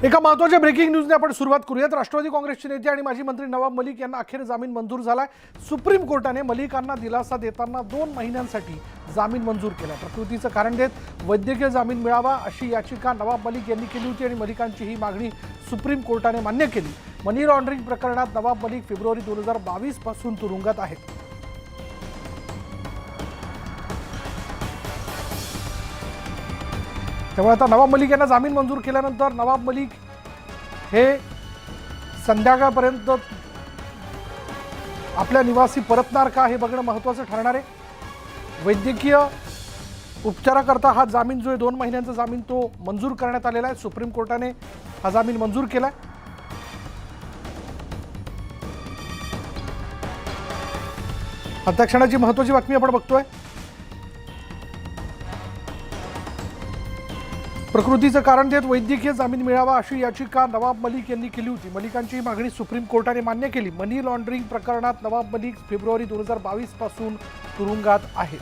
एका महत्त्वाच्या ब्रेकिंग न्यूजने आपण सुरुवात करूयात। राष्ट्रवादी काँग्रेसचे नेते आणि माजी मंत्री नवाब मलिक यांना अखेर जामीन मंजूर झालाय। सुप्रीम कोर्टाने मलिकांना दिलासा देताना 2 महिन्यांसाठी जामीन मंजूर केला। प्रकृतीचं कारण देत वैद्यकीय जामीन मिळावा अशी याचिका नवाब मलिक यांनी केली होती आणि मलिकांची ही मागणी सुप्रीम कोर्टाने मान्य केली। मनी लॉन्ड्रिंग प्रकरणात नवाब मलिक फेब्रुवारी 2022 पासून तुरुंगात आहेत। त्यामुळे आता नवाब मलिक यांना जामीन मंजूर केल्यानंतर नवाब मलिक हे संध्याकाळपर्यंत आपल्या निवासी परतणार का हे बघणं महत्त्वाचं ठरणार आहे। वैद्यकीय उपचाराकरता हा जामीन जो आहे 2 महिन्यांचा जामीन तो मंजूर करण्यात आलेला आहे। सुप्रीम कोर्टाने हा जामीन मंजूर केलाय। आता क्षणाची महत्त्वाची बातमी आपण बघतोय। प्रकृतीचं कारण देत वैद्यकीय जामीन मिळावा अशी याचिका नवाब मलिक यांनी केली होती। मलिकांची मागणी सुप्रीम कोर्टाने मान्य केली। मनी लॉन्ड्रिंग प्रकरणात नवाब मलिक फेब्रुवारी 2022 पासून तुरुंगात आहेत।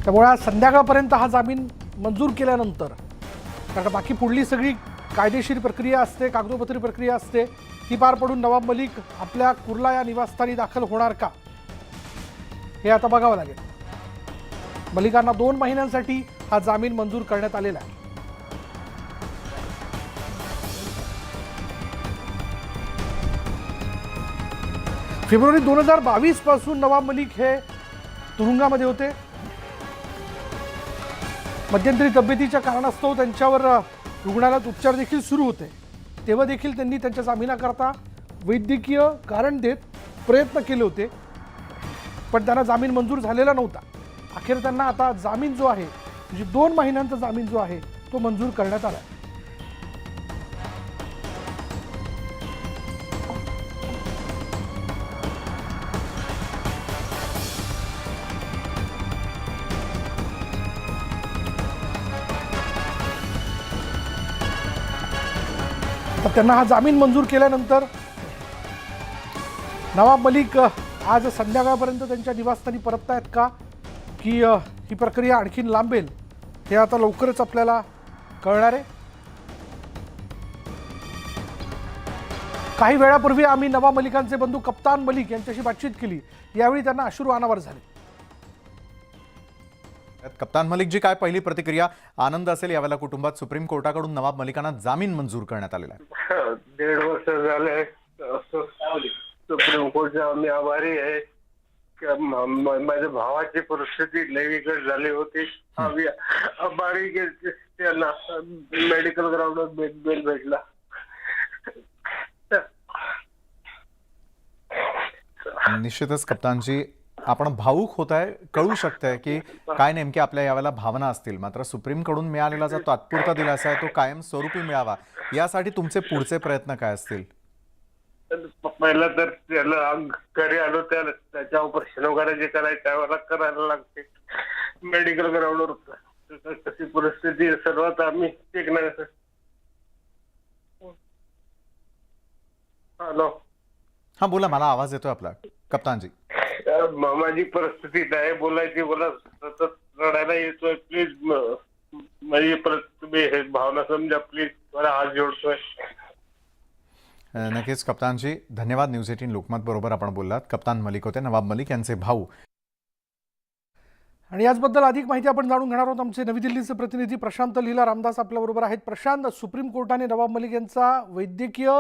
त्यामुळे आज संध्याकाळपर्यंत हा जामीन मंजूर केल्यानंतर, कारण बाकी पुढली सगळी कायदेशीर प्रक्रिया असते, कागदोपत्री प्रक्रिया असते, ती पार पडून नवाब मलिक आपल्या कुर्ला या निवासस्थानी दाखल होणार का हे आता बघावं लागेल। मलिकांना 2 महिन्यांसाठी हा जामीन मंजूर करण्यात आलेला आहे। फेब्रुवारी 2022 पासून नवाब मलिक हे तुरुंगामध्ये होते। मध्यंतरी तब्येतीच्या कारणास्तव त्यांच्यावर रुग्णालयात उपचार देखील सुरू होते। तेव्हा देखील त्यांनी त्यांच्या जामिनाकरता वैद्यकीय कारण देत प्रयत्न केले होते, पण त्यांना जामीन मंजूर झालेला नव्हता। अखेर त्यांना आता जामीन जो आहे, म्हणजे 2 महिन्यांचा जामीन जो आहे तो मंजूर करण्यात आला। तर त्यांना हा जामीन मंजूर केल्यानंतर नवाब मलिक आज संध्याकाळपर्यंत त्यांच्या निवासस्थानी परततायत का, की ही प्रक्रिया आणखीन लांबेल हे आता लवकरच आपल्याला कळणार आहे। काही वेळापूर्वी आम्ही नवाब मलिकांचे बंधू कप्तान मलिक यांच्याशी बातचीत केली। यावेळी त्यांना अश्रू अनावर झाले। कप्तान मलिक जी, काय पहिली प्रतिक्रिया? आनंद असेल यावेळेला कुटुंबात। सुप्रीम कोर्टाकडून नवाब मलिकांना जामीन मंजूर करण्यात आलेला आहे। 1.5 वर्ष झाले सुप्रीम कोर्टचे आम्ही आभारी आहे। माझ्या भावाची परिस्थिती लई बिकट झाली होती। आम्ही आभारी की त्यांना मेडिकल ग्राउंडवर बेल भेटला। निश्चितच कप्तानजी, आपण भावूक होताय, कळू शकतंय की काय नेमके आपल्या यावेळेला भावना असतील। मात्र सुप्रीम कडून मिळालेला जो तात्पुरता दिलासा आहे तो कायम स्वरूपी मिळावा यासाठी तुमचे पुढचे प्रयत्न काय असतील? पहिला तर त्याला घरी आलो त्याच्या ऑपरेशन वगैरे जे करायचं त्यावेळेला करायला लागते। मेडिकल ग्राउंडवर कशी परिस्थिती सर्वात आम्ही टिकणार। हॅलो, हा बोला, मला आवाज येतोय आपला कप्तानजी। माझी परिस्थिती नाही बोलायची, मला सतत रडायला येतोय। प्लीज माझी तुम्ही भावना समजा, प्लीज मला हात जोडतोय। नक्कीच कप्तानजी, धन्यवाद। न्यूज 18 लोकमत बरोबर आपण बोललात। कप्तान मलिक होते, नवाब मलिक यांचे भाऊ। आणि याचबद्दल अधिक माहिती आपण जाणून घेणार आहोत। आमचे नवी दिल्लीचे प्रतिनिधी प्रशांत लीला रामदास आपल्या बरोबर आहेत। प्रशांत, सुप्रीम कोर्टाने नवाब मलिक यांचा वैद्यकीय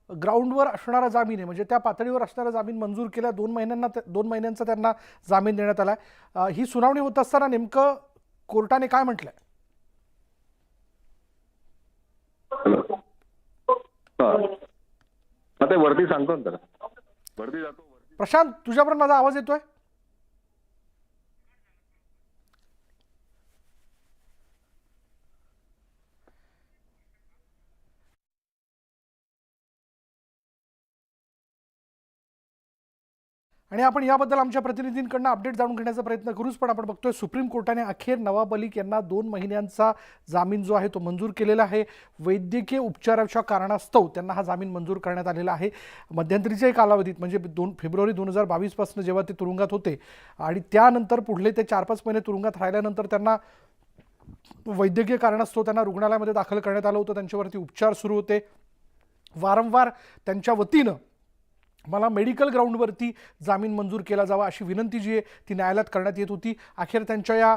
ग्राउंडवर असणारा जामीन आहे, म्हणजे त्या पातळीवर असणारा जामीन मंजूर केला। 2 महिन्यांचा त्यांना जामीन देण्यात आला। ही सुनावणी होत असताना नेमकं कोर्टाने काय म्हटलंय? आता वरती सांगतो ना, वरती जातो। प्रशांत, तुझ्यापर्यंत माझा आवाज येतोय? आणि आपण याबद्दल आमच्या प्रतिनिधींकडून अपडेट जाणून घेण्याचा प्रयत्न करूच, पण आपण बघतोय सुप्रीम कोर्टाने अखेर नवाब मलिक यांना 2 महिन्यांचा जामीन जो आहे तो मंजूर केलेला आहे. वैद्यकीय उपचाराच्या कारणास्तव त्यांना हा जामीन मंजूर करण्यात आलेला आहे. मध्यंतरीच्या कालावधीत म्हणजे फेब्रुवारी 2022 पासून जेव्हा ते तुरुंगात होते आणि त्यानंतर पुढले ते 4-5 महिने तुरुंगात राहिल्यानंतर त्यांना वैद्यकीय कारणास्तव त्यांना रुग्णालयामध्ये दाखल करण्यात आलं होतं. त्यांच्यावरती उपचार सुरू होते. वारंवार त्यांच्या वतीनं मला मेडिकल ग्राउंडवरती जामीन मंजूर केला जावा अशी विनंती जी आहे ती न्यायालयात करण्यात येत होती. अखेर त्यांच्या या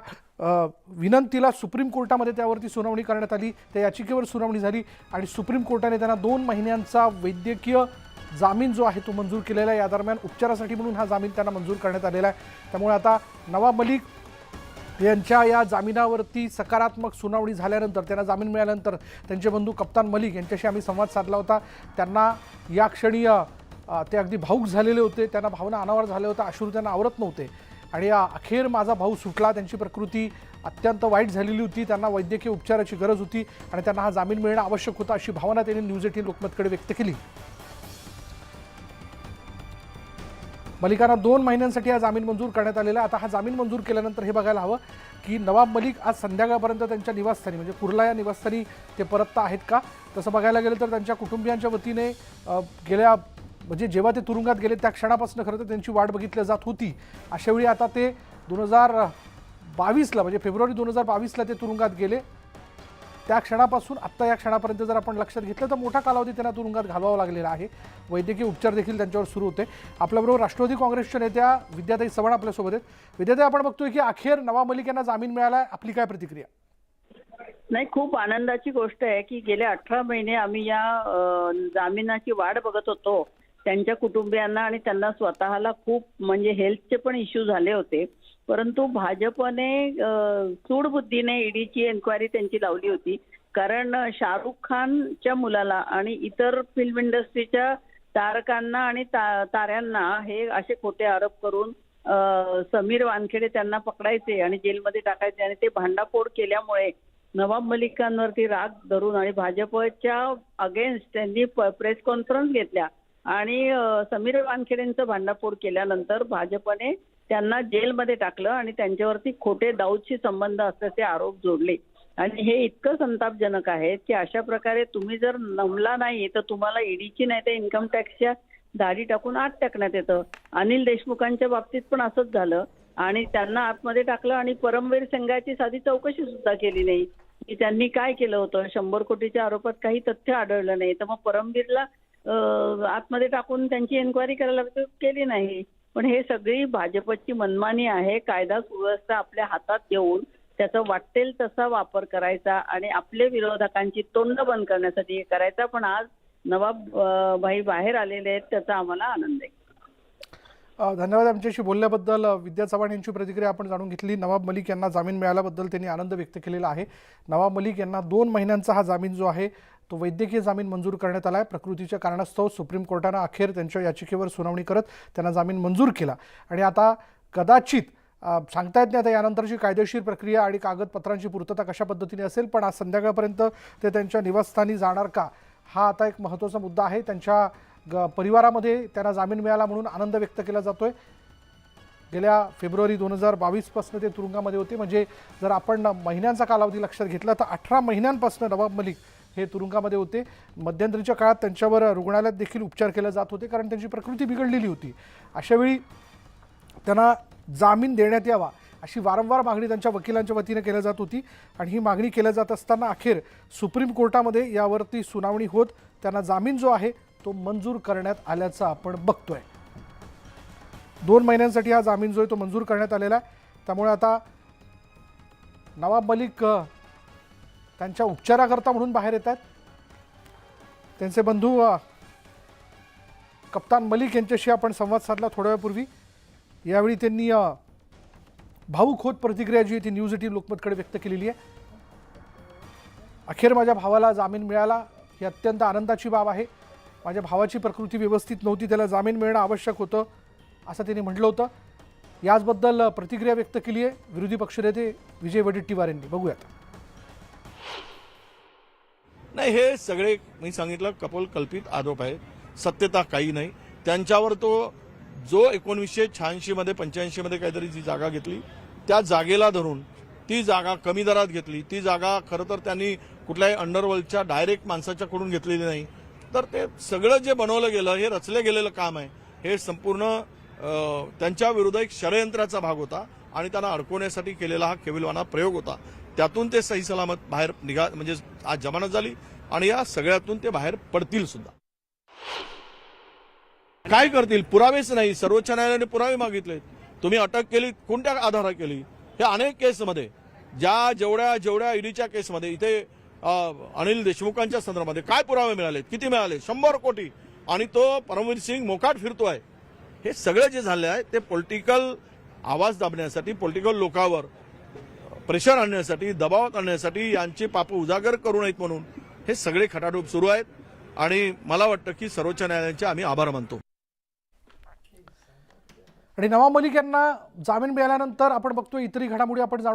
विनंतीला सुप्रीम कोर्टामध्ये त्यावरती सुनावणी करण्यात आली. त्या याचिकेवर सुनावणी झाली आणि सुप्रीम कोर्टाने त्यांना 2 महिन्यांचा वैद्यकीय जामीन जो आहे तो मंजूर केलेला आहे. या दरम्यान उपचारासाठी म्हणून हा जामीन त्यांना मंजूर करण्यात आलेला आहे. त्यामुळे आता नवाब मलिक यांच्या या जामिनावरती सकारात्मक सुनावणी झाल्यानंतर, त्यांना जामीन मिळाल्यानंतर त्यांचे बंधू कप्तान मलिक यांच्याशी आम्ही संवाद साधला होता. त्यांना या क्षणी ते अगदी भाऊक झालेले होते. त्यांना भावना अनावर झाल्या होत्या. अश्रू त्यांना आवरत नव्हते आणि अखेर माझा भाऊ सुटला. त्यांची प्रकृती अत्यंत वाईट झालेली होती. त्यांना वैद्यकीय उपचाराची गरज होती आणि त्यांना हा जामीन मिळणं आवश्यक होतं अशी भावना त्यांनी न्यूज 18 लोकमतकडे व्यक्त केली. मलिकांना 2 महिन्यांसाठी हा जामीन मंजूर करण्यात आलेला. आता हा जामीन मंजूर केल्यानंतर हे बघायला हवं की नवाब मलिक आज संध्याकाळपर्यंत त्यांच्या निवासस्थानी म्हणजे कुर्ला या निवासस्थानी ते परतता आहेत का. तसं बघायला गेलं तर त्यांच्या कुटुंबियांच्या वतीने गेल्या म्हणजे जेव्हा ते तुरुंगात गेले त्या क्षणापासून खरं तर त्यांची वाट बघितली जात होती. अशावेळी आता ते 2022ला म्हणजे फेब्रुवारी 2022ला ते तुरुंगात गेले. त्या क्षणापासून आत्ता या क्षणापर्यंत जर आपण लक्षात घेतलं तर मोठा कालावधी त्यांना तुरुंगात घालवावा लागलेला आहे. वैद्यकीय उपचार देखील त्यांच्यावर सुरू होते. आपल्याबरोबर राष्ट्रवादी काँग्रेसच्या नेत्या विद्याताई चव्हाण आपल्यासोबत आहेत. विद्याताई, आपण बघतोय की अखेर नवाब मलिक यांना जामीन मिळाला. आपली काय प्रतिक्रिया? नाही, खूप आनंदाची गोष्ट आहे की गेले 18 महिने आम्ही या जामिनाची वाट बघत होतो. त्यांच्या कुटुंबियांना आणि त्यांना स्वतःला खूप म्हणजे हेल्थचे पण इश्यू झाले होते. परंतु भाजपने सूडबुद्धीने ईडीची एन्क्वायरी त्यांची लावली होती. कारण शाहरुख खानच्या मुलाला आणि इतर फिल्म इंडस्ट्रीच्या तारकांना आणि ताऱ्यांना हे असे खोटे आरोप करून समीर वानखेडे त्यांना पकडायचे आणि जेलमध्ये टाकायचे आणि ते भांडाफोड केल्यामुळे नवाब मलिकांवरती राग धरून आणि भाजपच्या अगेन्स्ट त्यांनी प्रेस कॉन्फरन्स घेतल्या आणि समीर वानखेडेंचं भांडाफोड केल्यानंतर भाजपने त्यांना जेलमध्ये टाकलं आणि त्यांच्यावरती खोटे दाऊदशी संबंध असल्याचे आरोप जोडले. आणि हे इतकं संतापजनक आहे की अशा प्रकारे तुम्ही जर नमला नाही तर तुम्हाला ईडीची नाही तर इन्कम टॅक्सच्या दाढी टाकून आत टाकण्यात येतं. अनिल देशमुखांच्या बाबतीत पण असंच झालं आणि त्यांना आतमध्ये टाकलं आणि परमवीर संघाची साधी चौकशी सुद्धा केली नाही की त्यांनी काय केलं होतं. 100 कोटीच्या आरोपात काही तथ्य आढळलं नाही. तर मग परमवीरला आतमध्ये टाकून त्यांची एन्क्वायरी करायला केली नाही. पण हे सगळी भाजपची मनमानी आहे. कायदा सुव्यवस्था आपल्या हातात घेऊन त्याचा वाटेल तसा वापर करायचा आणि आपल्या विरोधकांची तोंड बंद करण्यासाठी हे करायचा. पण आज नवाब भाई बाहेर आलेले आहेत, त्याचा आम्हाला आनंद आहे. धन्यवाद आमच्याशी बोलल्याबद्दल. विद्या चव्हाण यांची प्रतिक्रिया आपण जाणून घेतली. नवाब मलिक यांना जामीन मिळाल्याबद्दल त्यांनी आनंद व्यक्त केलेला आहे. नवाब मलिक यांना 2 महिन्यांचा हा जामीन जो आहे तो वैद्यकीय जामीन मंजूर करण्यात आला आहे. प्रकृतीच्या कारणास्तव सुप्रीम कोर्टानं अखेर त्यांच्या याचिकेवर सुनावणी करत त्यांना जामीन मंजूर केला आणि आता कदाचित सांगता येत नाही आता यानंतरची कायदेशीर प्रक्रिया आणि कागदपत्रांची पूर्तता कशा पद्धतीने असेल. पण आज संध्याकाळपर्यंत ते त्यांच्या निवासस्थानी जाणार का, हा आता एक महत्त्वाचा मुद्दा आहे. त्यांच्या परिवारामध्ये त्यांना जामीन मिळाला म्हणून आनंद व्यक्त केला जातोय. गेल्या फेब्रुवारी 2022 पासून ते तुरुंगामध्ये होते. म्हणजे जर आपण महिन्यांचा कालावधी लक्षात घेतला तर 18 महिन्यांपासून नवाब मलिक हे तुरुंगामध्ये होते. मध्यंतरीच्या काळात त्यांच्यावर रुग्णालयात देखील उपचार केले जात होते कारण त्यांची प्रकृती बिघडलेली होती. अशावेळी त्यांना जामीन देण्यात यावा अशी वारंवार मागणी त्यांच्या वकिलांच्या वतीने केली जात होती आणि ही मागणी केली जात असताना अखेर सुप्रीम कोर्टामध्ये यावरती सुनावणी होत त्यांना जामीन जो आहे तो मंजूर करण्यात आल्याचं आपण बघतोय. 2 महिन्यांसाठी हा जामीन जो आहे तो मंजूर करण्यात आलेला आहे. त्यामुळे आता नवाब मलिक त्यांच्या उपचाराकरता म्हणून बाहेर येत आहेत. त्यांचे बंधू कप्तान मलिक यांच्याशी आपण संवाद साधला थोड्या वेळापूर्वी. यावेळी त्यांनी भाऊक होत प्रतिक्रिया जी ती न्यूज 18 लोकमतकडे व्यक्त केलेली आहे. अखेर माझ्या भावाला जामीन मिळाला ही अत्यंत आनंदाची बाब आहे. माझ्या भावाची प्रकृती व्यवस्थित नव्हती, त्याला जामीन मिळणं आवश्यक होतं असं त्यांनी म्हटलं होतं. याचबद्दल प्रतिक्रिया व्यक्त केली आहे विरोधी पक्षनेते विजय वडेट्टीवार यांनी. बघूयात. नाही, हे सगळे मी सांगितलं कपोल कल्पित आरोप आहे. सत्यता काही नाही. त्यांच्यावर तो जो 1986 मध्ये 85 मध्ये काहीतरी जी जागा घेतली त्या जागेला धरून ती जागा कमी दरात घेतली. ती जागा खरं तर त्यांनी कुठल्याही अंडरवर्ल्डच्या डायरेक्ट माणसाच्याकडून घेतलेली नाही. तर ते सगळं जे बनवलं गेलं हे रचलं गेलेलं काम आहे. हे संपूर्ण त्यांच्या विरुद्ध एक षडयंत्राचा भाग होता आणि त्यांना अडकवण्यासाठी केलेला हा केविलवाना प्रयोग होता. त्यातून ते सही सलामत बाहेर म्हणजे आज जमानत झाली आणि या सगळ्यातून ते बाहेर पडतील सुद्धा. काय करतील? पुरावेच नाही. सर्वोच्च न्यायालयाने पुरावे मागितले. तुम्ही अटक केली कोणत्या आधारावर केली? हे अनेक केसमध्ये जेवढ्या ईडीच्या केसमध्ये इथे अनिल देशमुखांच्या संदर्भामध्ये काय पुरावे मिळाले? किती मिळाले? 100 कोटी. आणि तो परमवीर सिंग मोकाट फिरतोय. हे सगळं जे झालं आहे ते पॉलिटिकल आवाज दाबण्यासाठी, पॉलिटिकल लोकांवर प्रेशर आणण्यासाठी, दबाव आणण्यासाठी, यांची पाप उजागर करू नयेत म्हणून हे सगळे खटाटोप सुरू आहेत. आणि मला वाटतं की सर्वोच्च न्यायालयाचे आम्ही आभार मानतो. आणि नवाब मलिक यांना जामीन मिळाल्यानंतर आपण बघतोय इतरही घडामोडी आपण